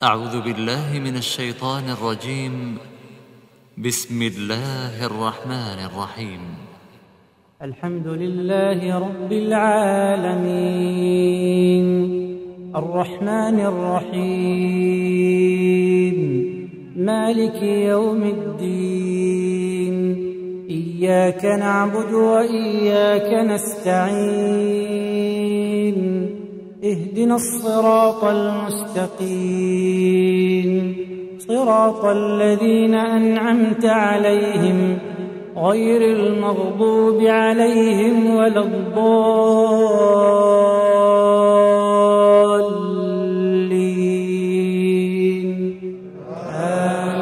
أعوذ بالله من الشيطان الرجيم. بسم الله الرحمن الرحيم. الحمد لله رب العالمين، الرحمن الرحيم، مالك يوم الدين، إياك نعبد وإياك نستعين، اهدنا الصراط المستقيم، صراط الذين أنعمت عليهم غير المغضوب عليهم ولا الضالين. آمين.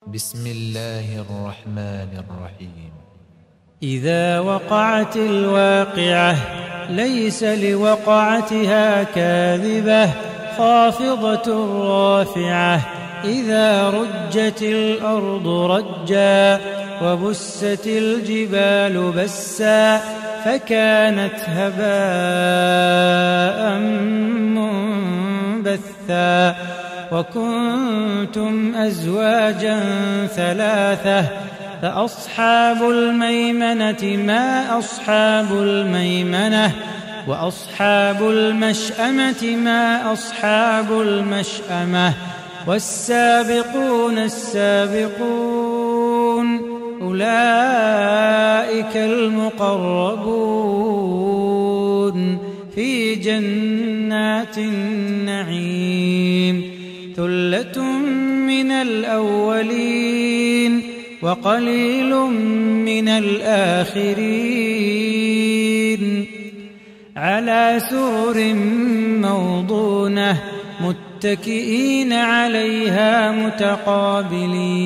بسم الله الرحمن الرحيم. إذا وقعت الواقعة ليس لوقعتها كاذبة خافضة رافعة، إذا رجت الأرض رجا وبست الجبال بسا فكانت هباء منبثا، وكنتم أزواجا ثلاثة، فأصحاب الميمنة ما أصحاب الميمنة، وأصحاب المشأمة ما أصحاب المشأمة، والسابقون السابقون أولئك المقربون في جنات النعيم، ثلة من الأولين وقليل من الآخرين، على سرر موضونة متكئين عليها متقابلين.